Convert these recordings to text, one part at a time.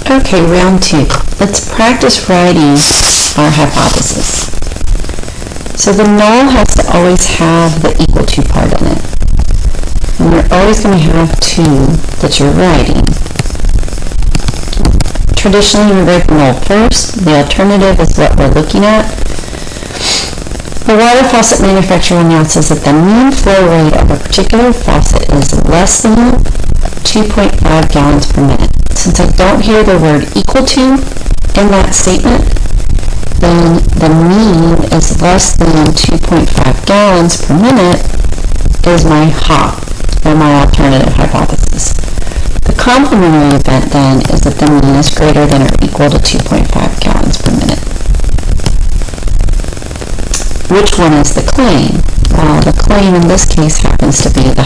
Okay, round 2. Let's practice writing our hypothesis. So the null has to always have the equal to part in it. And you're always going to have 2 that you're writing. Traditionally, we write the null first. The alternative is what we're looking at. The water faucet manufacturer announces that the mean flow rate of a particular faucet is less than 2.5 gallons per minute. Since I don't hear the word equal to in that statement, then the mean is less than 2.5 gallons per minute is my or my alternative hypothesis. The complementary event then is that the mean is greater than or equal to 2.5 gallons per minute. Which one is the claim? Well, the claim in this case happens to be the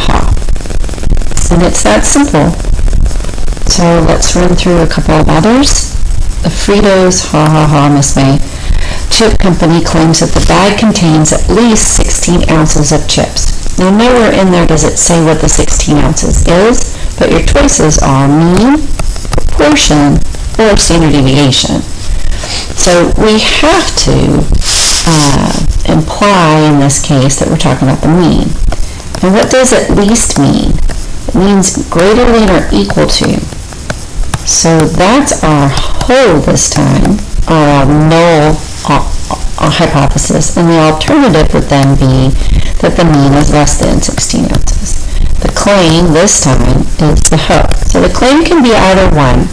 and it's that simple. So let's run through a couple of others. The Fritos, Miss May, chip company claims that the bag contains at least 16 ounces of chips. Now nowhere in there does it say what the 16 ounces is, but your choices are mean, proportion, or standard deviation. So we have to imply in this case that we're talking about the mean. And what does at least mean? It means greater than or equal to. So that's our whole this time, or our null hypothesis, and the alternative would then be that the mean is less than 16 ounces. The claim this time is the hope. So the claim can be either one,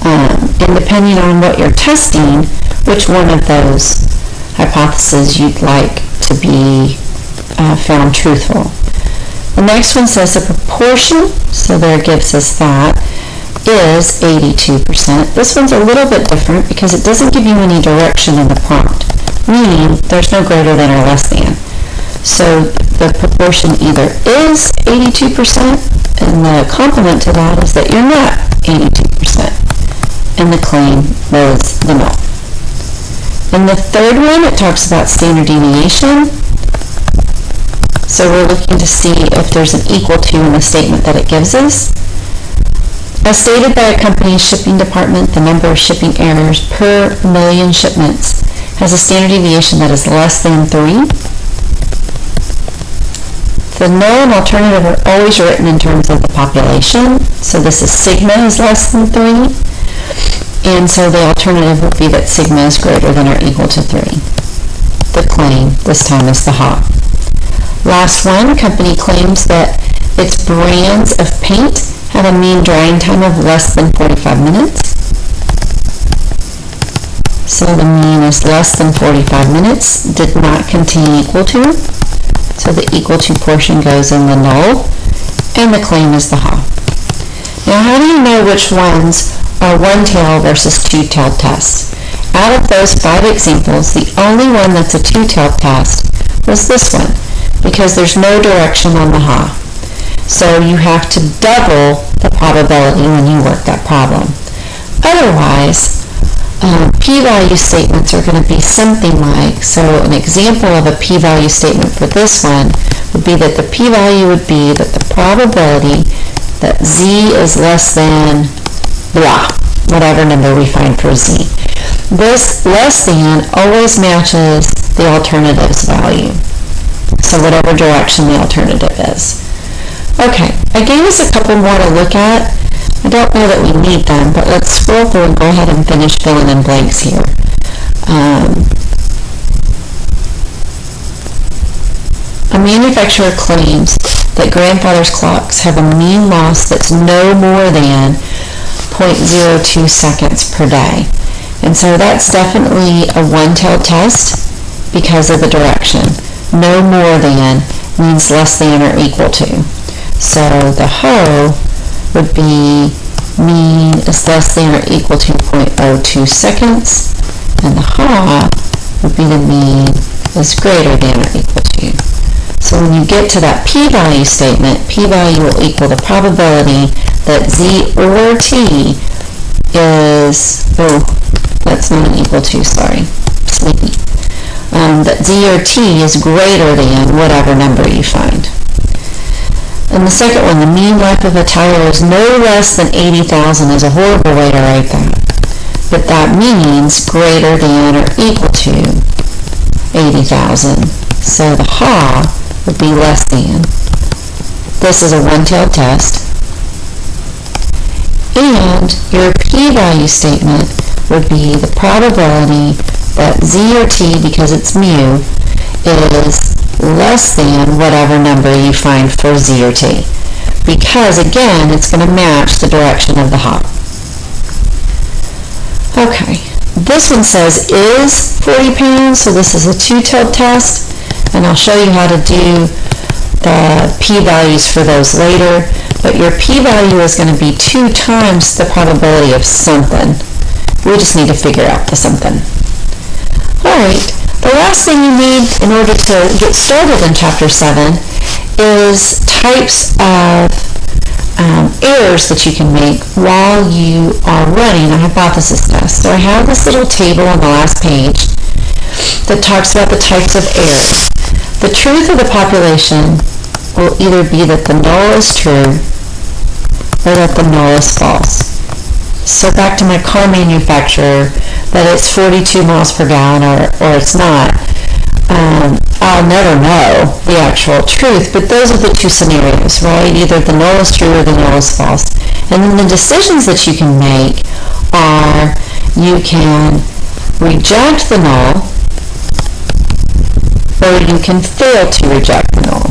and depending on what you're testing, which one of those hypotheses you'd like to be found truthful. The next one says the proportion, so there it gives us that, is 82%. This one's a little bit different because it doesn't give you any direction in the prompt, meaning there's no greater than or less than. So the proportion either is 82%, and the complement to that is that you're not 82%, and the claim was the null. In the third one, it talks about standard deviation. So we're looking to see if there's an equal to in the statement that it gives us. As stated by a company's shipping department, the number of shipping errors per million shipments has a standard deviation that is less than 3. The null and alternative are always written in terms of the population. So this is sigma is less than 3. And so the alternative would be that sigma is greater than or equal to 3. The claim this time is the Last one, company claims that its brands of paint have a mean drying time of less than 45 minutes. So the mean is less than 45 minutes, did not contain equal to. So the equal to portion goes in the null, and the claim is the Now how do you know which ones are one-tailed versus two-tailed tests? Out of those 5 examples, the only one that's a two-tailed test was this one, because there's no direction on the So you have to double the probability when you work that problem. Otherwise, p-value statements are going to be something like, so an example of a p-value statement for this one would be that the p-value would be that the probability that z is less than blah, whatever number we find for z. This less than always matches the alternative's value. So whatever direction the alternative is. Okay, I gave us a couple more to look at. I don't know that we need them, but let's scroll through and go ahead and finish filling in blanks here. A manufacturer claims that grandfather's clocks have a mean loss that's no more than 0.02 seconds per day. And so that's definitely a one-tailed test because of the direction. No more than means less than or equal to. So the would be mean is less than or equal to 0.02 seconds, and the would be the mean is greater than or equal to. So when you get to that p-value statement, p-value will equal the probability that z or t is, that's not an equal to, sorry, sleepy. That z or t is greater than whatever number you find. And the second one, the mean life of a tire is no less than 80,000 is a horrible way to write that. But that means greater than or equal to 80,000. So the ha would be less than. This is a one-tailed test. And your p-value statement would be the probability that z or t, because it's mu, is less than whatever number you find for z or t. Because, again, it's going to match the direction of the hop. Okay, this one says is 40 pounds, so this is a two-tailed test, and I'll show you how to do the p-values for those later, but your p-value is going to be 2 times the probability of something. We just need to figure out the something. Alright, the last thing you need in order to get started in Chapter 7 is types of errors that you can make while you are running a hypothesis test. So I have this little table on the last page that talks about the types of errors. The truth of the population will either be that the null is true or that the null is false. So back to my car manufacturer, that it's 42 miles per gallon or it's not. I'll never know the actual truth, but those are the two scenarios, right? Either the null is true or the null is false. And then the decisions that you can make are you can reject the null or you can fail to reject the null.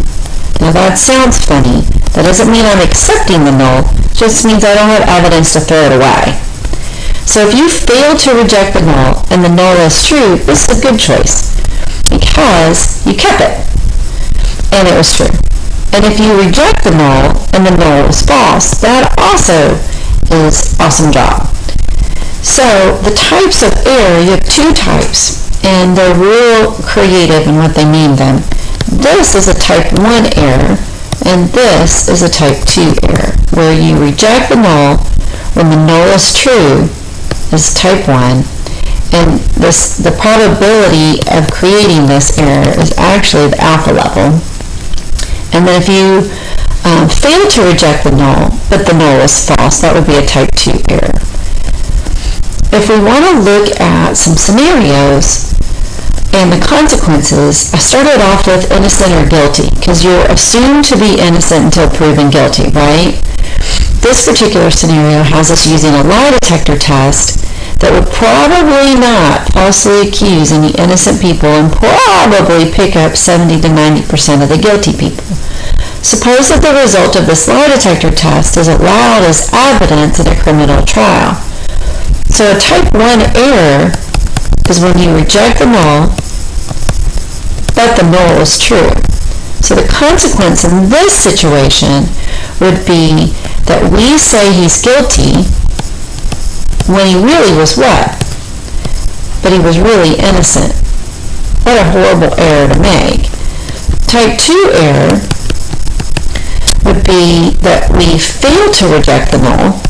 Now that sounds funny. That doesn't mean I'm accepting the null, it just means I don't have evidence to throw it away. So if you fail to reject the null and the null is true, this is a good choice because you kept it and it was true. And if you reject the null and the null is false, that also is awesome job. So the types of error, you have 2 types, and they're real creative in what they mean them. This is a type 1 error, and this is a type 2 error, where you reject the null when the null is true is type 1, and the probability of creating this error is actually the alpha level. And then if you fail to reject the null, but the null is false, that would be a type 2 error. If we want to look at some scenarios and the consequences, I started off with innocent or guilty, because you're assumed to be innocent until proven guilty, right? This particular scenario has us using a lie detector test that would probably not falsely accuse any innocent people and probably pick up 70 to 90% of the guilty people. Suppose that the result of this lie detector test is allowed as evidence in a criminal trial. So a type 1 error is when you reject the null, but the null is true. So the consequence in this situation would be that we say he's guilty when he really was what? But he was really innocent. What a horrible error to make. Type 2 error would be that we fail to reject the null,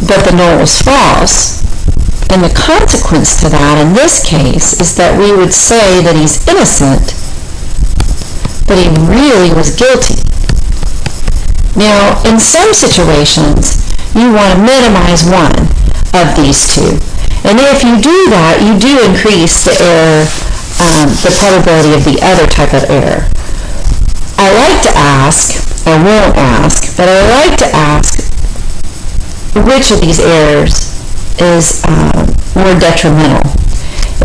but the null is false. And the consequence to that in this case is that we would say that he's innocent, but he really was guilty. Now, in some situations, you want to minimize one of these two. And if you do that, you do increase the error, the probability of the other type of error. I like to ask, I won't ask, but I like to ask which of these errors is more detrimental.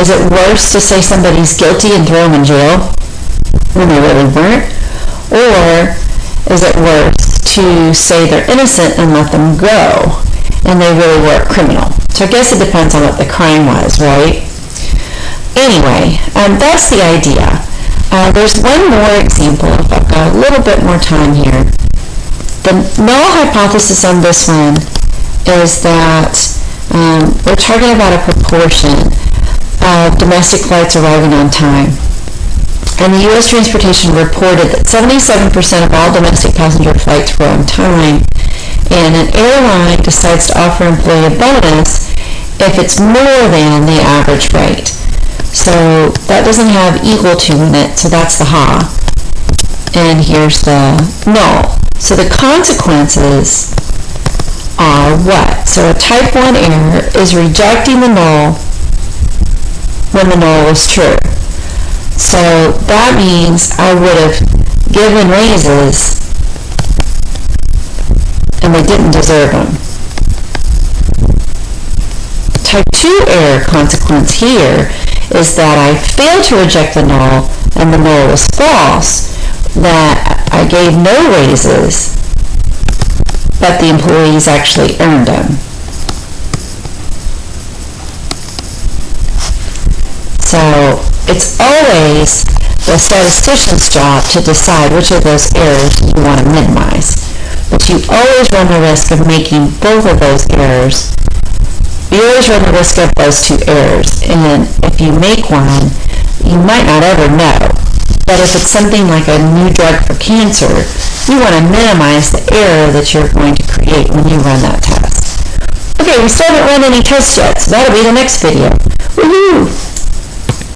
Is it worse to say somebody's guilty and throw them in jail when they really weren't? Or is it worse to say they're innocent and let them go and they really were a criminal? So I guess it depends on what the crime was, right? Anyway, that's the idea. There's one more example, if I've got a little bit more time here. The null hypothesis on this one is that we're talking about a proportion of domestic flights arriving on time. And the U.S. Transportation reported that 77% of all domestic passenger flights were on time, and an airline decides to offer an employee a bonus if it's more than the average rate. So that doesn't have equal to in it, so that's the ha. and here's the null. So the consequences are what? So a type 1 error is rejecting the null when the null is true. So that means I would have given raises and they didn't deserve them. Type 2 error consequence here is that I failed to reject the null and the null was false, that I gave no raises, but the employees actually earned them. So it's always the statistician's job to decide which of those errors you want to minimize. But you always run the risk of making both of those errors. You always run the risk of those two errors, and if you make one, you might not ever know. But if it's something like a new drug for cancer, you want to minimize the error that you're going to create when you run that test. Okay, we still haven't run any tests yet, so that'll be the next video. Woohoo!